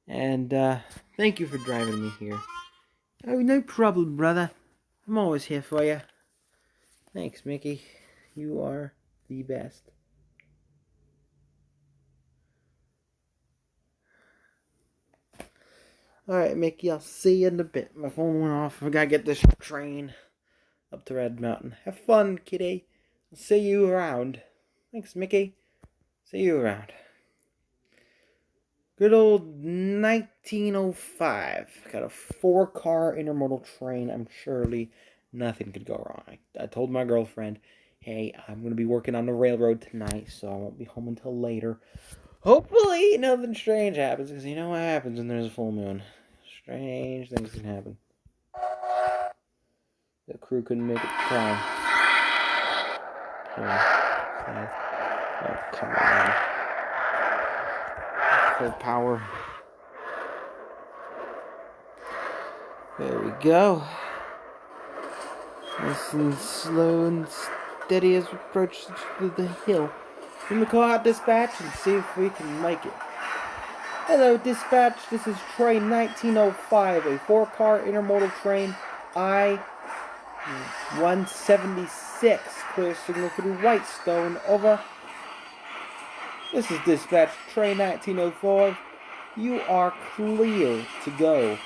And thank you for driving me here. Oh, no problem, brother. I'm always here for you. Thanks, Mickey. You are the best. Alright, Mickey, I'll see you in a bit. My phone went off. I gotta get this train up to Red Mountain. Have fun, kitty. I'll see you around. Thanks, Mickey. See you around. Good old 1905. Got a 4-car intermodal train. I'm surely nothing could go wrong. I told my girlfriend, hey, I'm going to be working on the railroad tonight, so I won't be home until later. Hopefully nothing strange happens, because you know what happens when there's a full moon. Strange things can happen. The crew couldn't make it to town. Oh, come on. Full power. There we go. Nice and slow and steady as we approach the hill. Let me call out dispatch and see if we can make it. Hello, dispatch. This is train 1905, a 4-car intermodal train I-176. Clear signal through Whitestone. Over. This is dispatch train 1905. You are clear to go.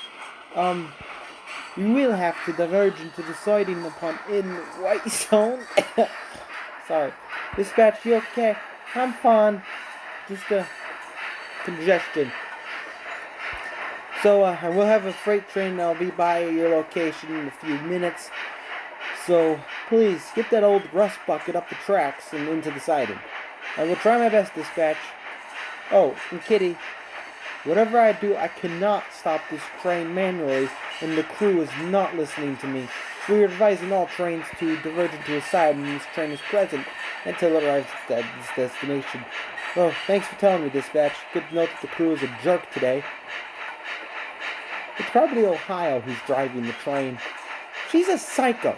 We will have to diverge into the siding upon in Whitestone. Sorry. Dispatch, you okay? I'm fine. Just a congestion. So, I will have a freight train that'll be by your location in a few minutes. So, please, get that old rust bucket up the tracks and into the siding. I will try my best, dispatch. Oh, and Kitty, whatever I do, I cannot stop this train manually, and the crew is not listening to me. So we are advising all trains to diverge into a side when this train is present until it arrives at its destination. Well, thanks for telling me, dispatch. Good to note that the crew is a jerk today. It's probably Ohio who's driving the train. She's a psycho.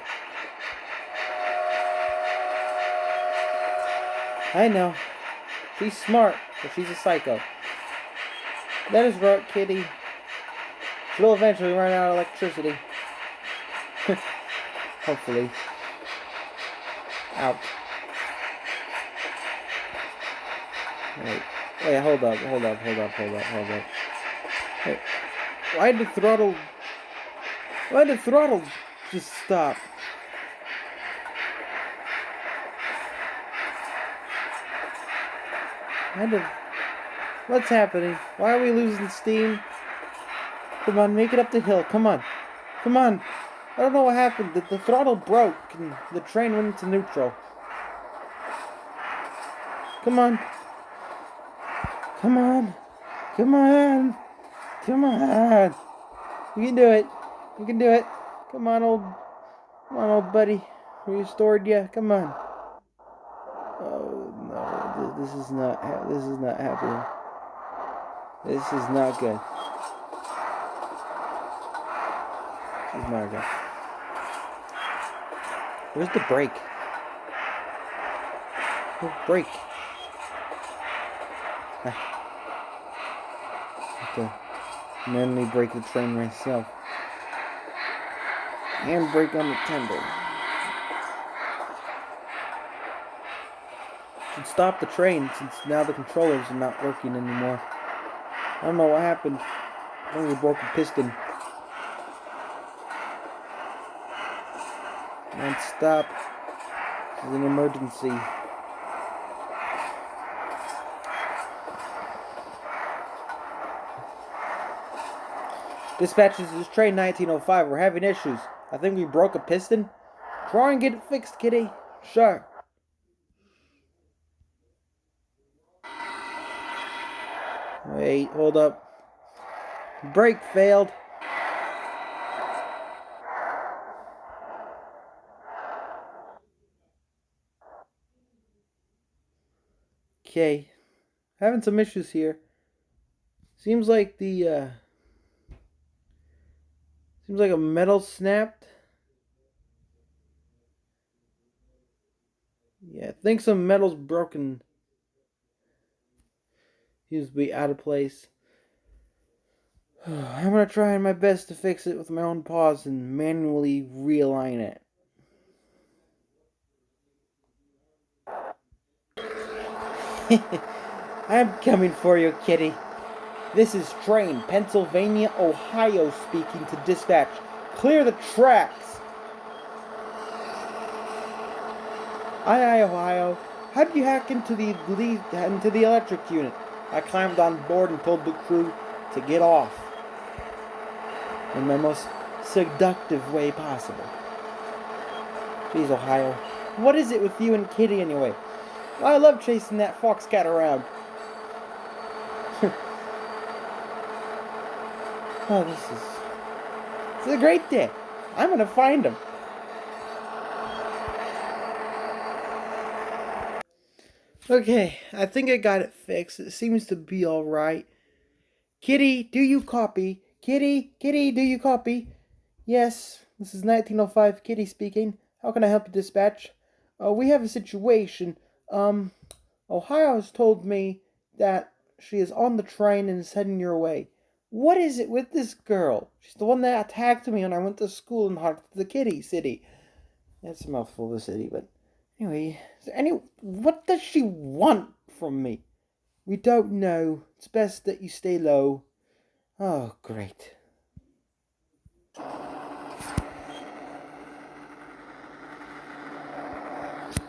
I know. She's smart, but she's a psycho. That is right, Kitty. She'll eventually run out of electricity. Hopefully. Out. Wait, hold up. Wait, why did the throttle just stop? What's happening? Why are we losing steam? Come on, make it up the hill. Come on. I don't know what happened. The throttle broke and the train went into neutral. Come on. You can do it. Come on, old buddy. We restored you. Come on. Oh no, this is not happening. This is not good. Where's the brake? Brake. I have to manually brake the train myself. And brake on the tender. Should stop the train since now the controllers are not working anymore. I don't know what happened. I only broke a piston. And stop. This is an emergency. Dispatch, this is train 1905. We're having issues. I think we broke a piston. Try and get it fixed, Kitty. Sure. Wait, hold up. Brake failed. Okay. Having some issues here. Seems like a metal snapped. Yeah, I think some metal's broken. Seems to be out of place. I'm gonna try my best to fix it with my own paws and manually realign it. I'm coming for you, Kitty. This is train Pennsylvania, Ohio speaking to dispatch. Clear the tracks. Aye, Ohio. How did you hack into the electric unit? I climbed on board and told the crew to get off in my most seductive way possible. Jeez, Ohio. What is it with you and Kitty anyway? I love chasing that fox cat around. Oh, this is a great day. I'm gonna find him. Okay, I think I got it fixed. It seems to be alright. Kitty, do you copy? Kitty, do you copy? Yes, this is 1905 Kitty speaking. How can I help you, dispatch? We have a situation. Ohio has told me that she is on the train and is heading your way. What is it with this girl? She's the one that attacked me when I went to school in Heart of the Kitty City. That's a mouthful of a city, but anyway, what does she want from me? We don't know. It's best that you stay low. Oh, great.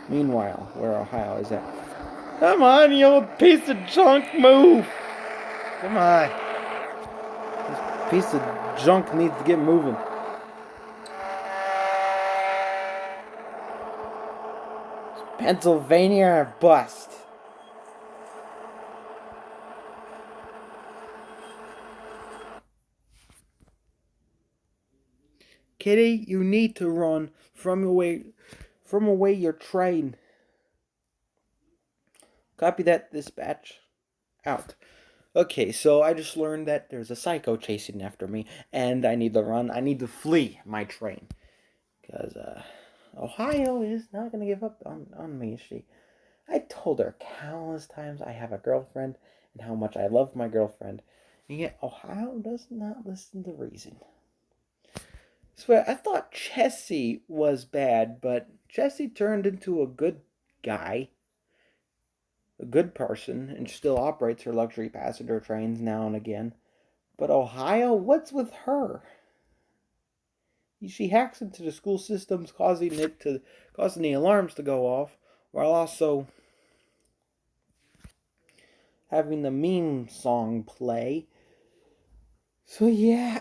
Meanwhile, where Ohio is at. Come on, you old piece of junk, move! Come on. This piece of junk needs to get moving. Pennsylvania or bust. Kitty, you need to run from away your train. Copy that, dispatch. Out. Okay, so I just learned that there's a psycho chasing after me, and I need to run. I need to flee my train. Because, Ohio is not going to give up on me, is she? I told her countless times I have a girlfriend and how much I love my girlfriend. And yet, Ohio does not listen to reason. So I thought Chessie was bad, but Chessie turned into a good guy, a good person, and still operates her luxury passenger trains now and again. But Ohio, what's with her? She hacks into the school systems, causing the alarms to go off, while also having the meme song play. So yeah,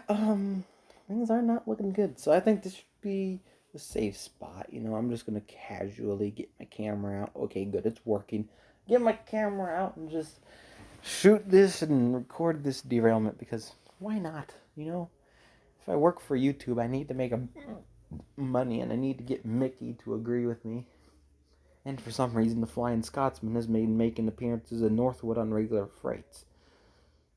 things are not looking good. So I think this should be a safe spot. I'm just gonna casually get my camera out. Okay, good, it's working. Get my camera out and just shoot this and record this derailment, because why not? If I work for YouTube, I need to make money, and I need to get Mickey to agree with me. And for some reason, the Flying Scotsman has been making appearances in Northwood on regular freights.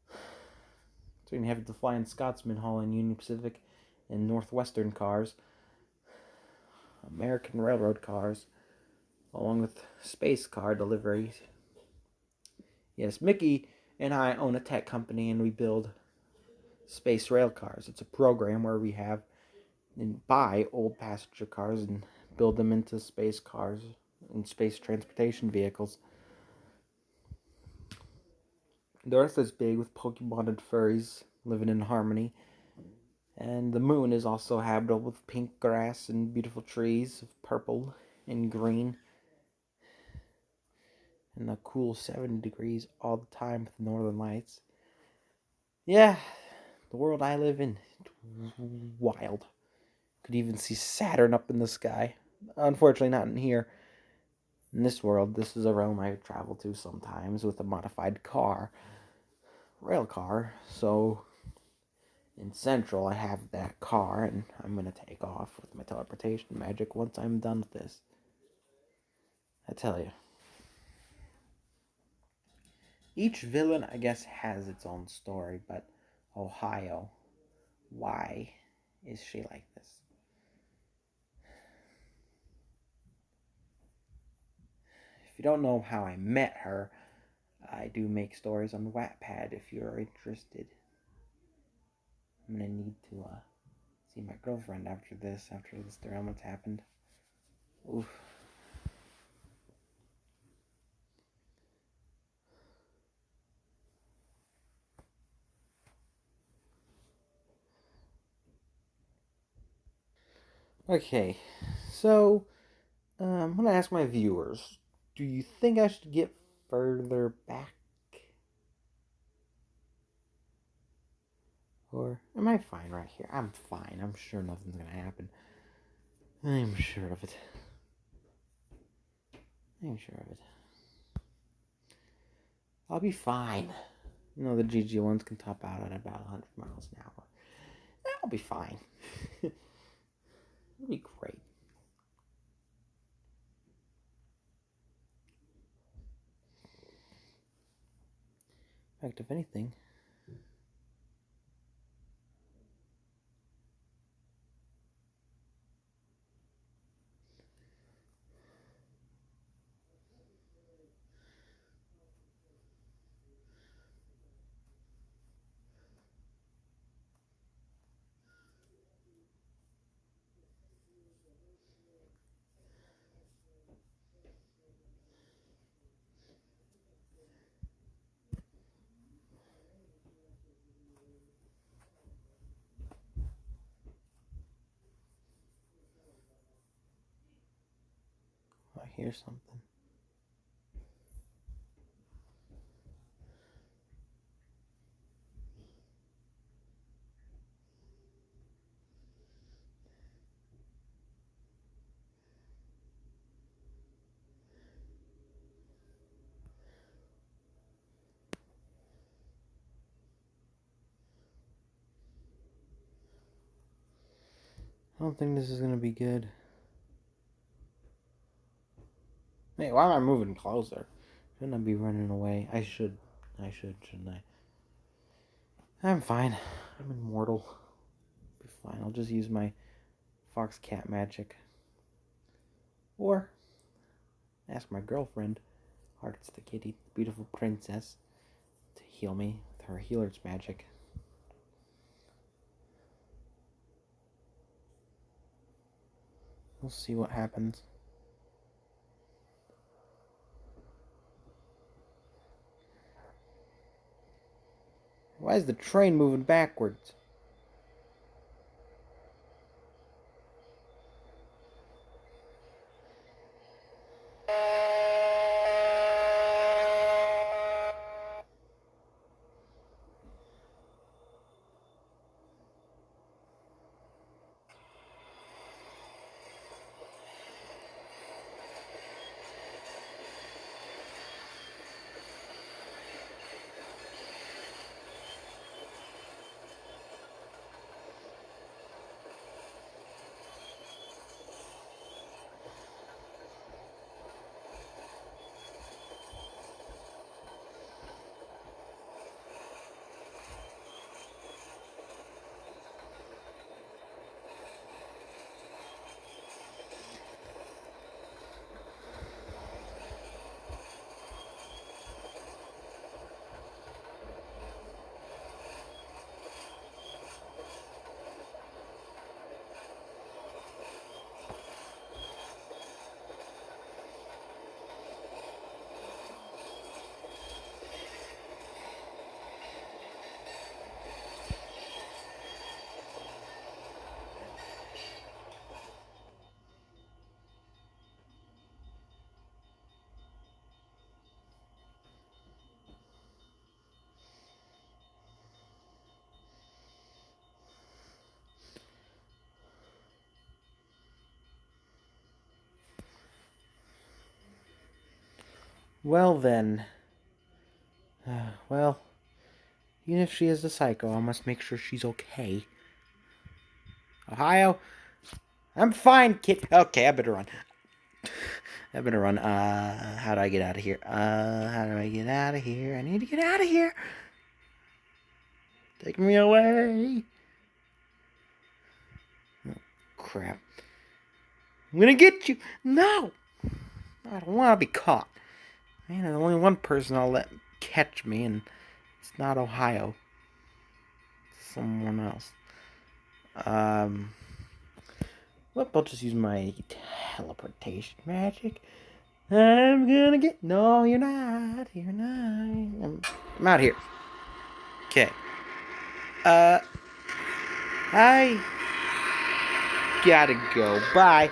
So we can have the Flying Scotsman hauling Union Pacific and Northwestern cars, American Railroad cars, along with space car deliveries. Yes, Mickey and I own a tech company, and we build space rail cars. It's a program where we have and buy old passenger cars and build them into space cars and space transportation vehicles. The Earth is big, with Pokemon and furries living in harmony. And the moon is also habitable, with pink grass and beautiful trees of purple and green. And a cool 70 degrees all the time with northern lights. Yeah, the world I live in, it's wild. Could even see Saturn up in the sky. Unfortunately, not in here. In this world, this is a realm I travel to sometimes with a modified rail car. So in Central, I have that car, and I'm going to take off with my teleportation magic once I'm done with this. I tell you. Each villain, I guess, has its own story, but Ohio, why is she like this? If you don't know how I met her, I do make stories on Wattpad if you're interested. I'm gonna need to see my girlfriend after this derailment's happened. Oof. Okay, so I'm gonna ask my viewers, do you think I should get further back? Or am I fine right here? I'm fine. I'm sure nothing's gonna happen. I'm sure of it. I'm sure of it. I'll be fine. You know, the GG ones can top out at about 100 miles an hour. I'll be fine. It'll be great. In fact, if anything, I hear something. I don't think this is gonna be good. Hey, why am I moving closer? Shouldn't I be running away? I should, shouldn't I? I'm fine. I'm immortal. I'll be fine. I'll just use my fox cat magic. Or ask my girlfriend, Hearts the kitty, the beautiful princess, to heal me with her healer's magic. We'll see what happens. Why is the train moving backwards? Well then. Well, even if she is a psycho, I must make sure she's okay. Ohio? I'm fine, kid. Okay, I better run. I better run. How do I get out of here? How do I get out of here? I need to get out of here. Take me away. Oh, crap. I'm gonna get you. No! I don't want to be caught. Man, there's only one person I'll let catch me, and it's not Ohio. someone else. Well, I'll just use my teleportation magic. I'm gonna get... No, you're not. You're not. I'm out here. Okay. I gotta go. Bye.